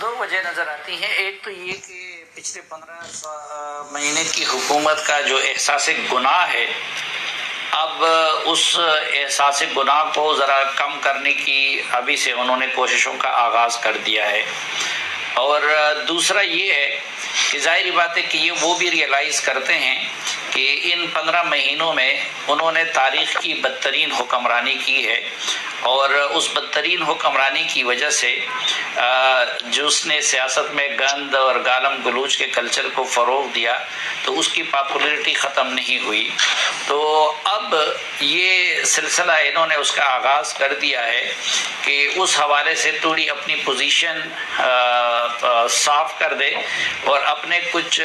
دو وجہ نظر آتی ہیں. ایک تو یہ کہ پچھلے 15 مہینے کی حکومت کا جو احساس گناہ ہے، اب اس احساس گناہ کو ذرا کم کرنے کی ابھی سے انہوں نے کوششوں کا آغاز کر دیا ہے. اور دوسرا یہ ہے کہ ظاہری بات ہے کہ وہ بھی ریئلائز کرتے ہیں کہ ان 15 مہینوں میں انہوں نے تاریخ کی بدترین حکمرانی کی ہے، اور اس بدترین حکمرانی کی وجہ سے جو اس نے سیاست میں گند اور گالم گلوچ کے کلچر کو فروغ دیا تو اس کی پاپولیرٹی ختم نہیں ہوئی. تو اب یہ سلسلہ انہوں نے اس کا آغاز کر دیا ہے کہ اس حوالے سے تھوڑی اپنی پوزیشن صاف کر دے اور اپنے کچھ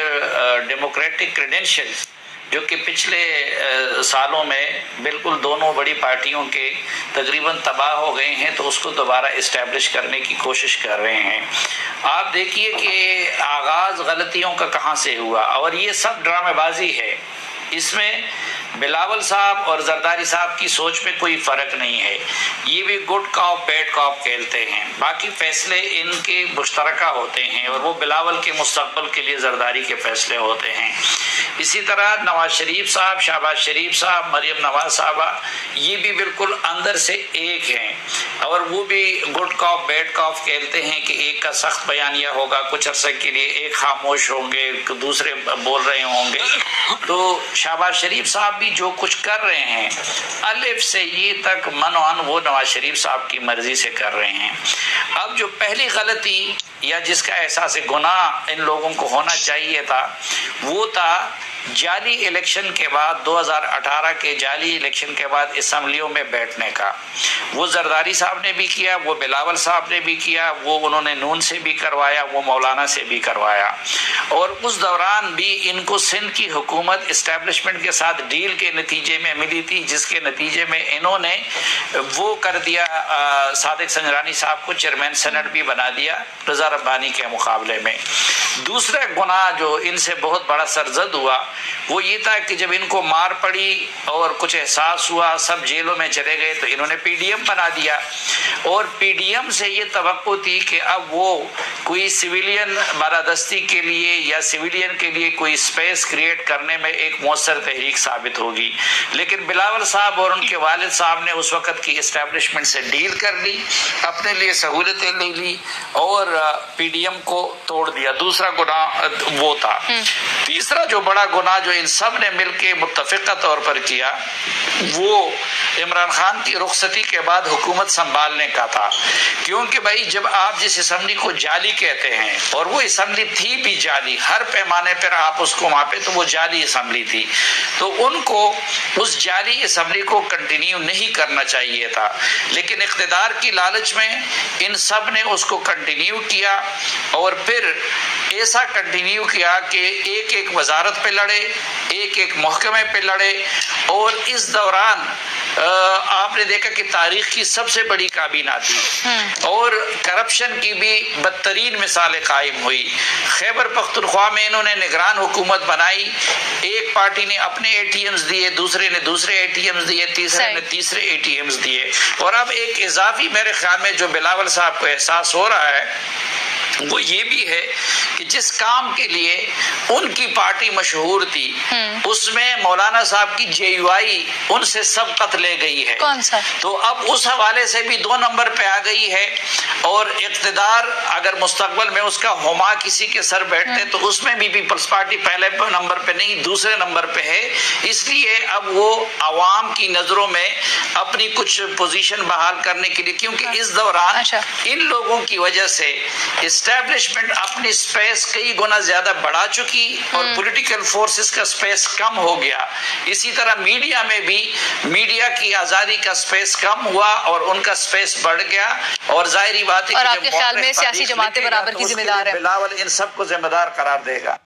ڈیموکریٹک کریڈینشلز جو کہ پچھلے سالوں میں بالکل دونوں بڑی پارٹیوں کے تقریباً تباہ ہو گئے ہیں، تو اس کو دوبارہ اسٹیبلش کرنے کی کوشش کر رہے ہیں. آپ دیکھیے کہ آغاز غلطیوں کا کہاں سے ہوا، اور یہ سب ڈرامے بازی ہے. اس میں بلاول صاحب اور زرداری صاحب کی سوچ میں کوئی فرق نہیں ہے. یہ بھی گڈ کاپ بیڈ کاپ کھیلتے ہیں، باقی فیصلے ان کے مشترکہ ہوتے ہیں، اور وہ بلاول کے مستقبل کے لیے زرداری کے فیصلے ہوتے ہیں. اسی طرح نواز شریف صاحب، شہباز شریف صاحب، مریم نواز صاحبہ، یہ بھی بالکل اندر سے ایک ہیں، اور وہ بھی گڈ کاپ بیڈ کاپ کھیلتے ہیں کہ ایک کا سخت بیانیہ ہوگا کچھ عرصے کے لیے، ایک خاموش ہوں گے، دوسرے بول رہے ہوں گے. تو شہباز شریف صاحب بھی جو کچھ کر رہے ہیں الف سے یہ تک منوان وہ نواز شریف صاحب کی مرضی سے کر رہے ہیں. اب جو پہلی غلطی یا جس کا احساس گناہ ان لوگوں کو ہونا چاہیے تھا، وہ تھا جعلی الیکشن کے بعد، 2018 کے جعلی الیکشن کے بعد اسمبلیوں میں بیٹھنے کا. وہ زرداری صاحب نے بھی کیا، وہ بلاول صاحب نے بھی کیا، وہ انہوں نے نون سے بھی کروایا، وہ مولانا سے بھی کروایا. اور اس دوران بھی ان کو سندھ کی حکومت اسٹیبلشمنٹ کے ساتھ ڈیل کے نتیجے میں ملی تھی، جس کے نتیجے میں انہوں نے وہ کر دیا، صادق سنجرانی صاحب کو چیئرمین سینٹ بھی بنا دیا رضا ربانی کے مقابلے میں. دوسرا گناہ جو ان سے بہت بڑا سرزد ہوا وہ یہ تھا کہ جب ان کو مار پڑی اور کچھ احساس ہوا، سب جیلوں میں چلے گئے، تو انہوں نے پی ڈی ایم بنا دیا. اور پی ڈی ایم سے یہ توقع تھی کہ اب وہ کوئی سویلین بالادستی کے لیے یا سویلین کے لیے کوئی سپیس کریٹ کرنے میں ایک مؤثر تحریک ثابت ہوگی. لیکن بلاول صاحب اور ان کے والد صاحب نے اس وقت کی اسٹیبلشمنٹ سے ڈیل کر لی، اپنے لیے سہولتیں لے لی اور پی ڈی ایم کو توڑ دیا. دوسرا گناہ وہ تھا. تیسرا جو بڑا گناہ جو ان سب نے مل کے متفقہ طور پر کیا، وہ عمران خان کی رخصتی کے بعد حکومت سنبھالنے کا تھا. کیونکہ بھائی جب آپ جس اسمبلی کو جعلی کہتے ہیں، اور وہ اسمبلی تھی بھی جعلی، ہر پیمانے پر آپ اس کو ماپے تو وہ جعلی اسمبلی تھی، تو ان کو اس جعلی اسمبلی کو کنٹینیو نہیں کرنا چاہیے تھا. لیکن اقتدار کی لالچ میں ان سب نے اس کو کنٹینیو کیا، اور پھر ایسا کنٹینیو کیا کہ ایک ایک وزارت پہ لڑے، ایک ایک محکمے پہ لڑے. اور اس دوران آپ نے دیکھا کہ تاریخ کی سب سے بڑی کابینہ تھی، اور کرپشن کی بھی بدترین مثالیں قائم ہوئی. خیبر پختونخوا میں انہوں نے نگران حکومت بنائی، ایک پارٹی نے اپنے اے ٹی ایمز دیے، دوسرے نے دوسرے اے ٹی ایمز دیے، تیسرے نے تیسرے اے ٹی ایمز دیے. اور اب ایک اضافی میرے خیال میں جو بلاول صاحب کو احساس ہو رہا ہے وہ یہ بھی ہے کہ جس کام کے لیے ان کی پارٹی مشہور تھی، اس میں مولانا صاحب کی جے یو آئی ان سے سبقت لے گئی ہے. کون سا؟ تو اب اس حوالے سے بھی 2 نمبر پہ آ گئی ہے. اور اقتدار اگر مستقبل میں اس کا ہما کسی کے سر بیٹھتے تو اس میں بھی پیپلز پارٹی پہلے نمبر پہ نہیں دوسرے نمبر پہ ہے. اس لیے اب وہ عوام کی نظروں میں اپنی کچھ پوزیشن بحال کرنے کے لیے، کیونکہ اس دوران ان لوگوں کی وجہ سے اسٹیبلشمنٹ اپنی سپیس کئی گنا زیادہ بڑھا چکی اور پولیٹیکل فورسز کا سپیس کم ہو گیا. اسی طرح میڈیا میں بھی میڈیا کی آزادی کا سپیس کم ہوا اور ان کا سپیس بڑھ گیا. اور ظاہری بات ہے اور آپ کے خیال میں سیاسی جماعتیں برابر کی ذمہ دار ہیں؟ بلاول ان سب کو ذمہ دار قرار دے گا.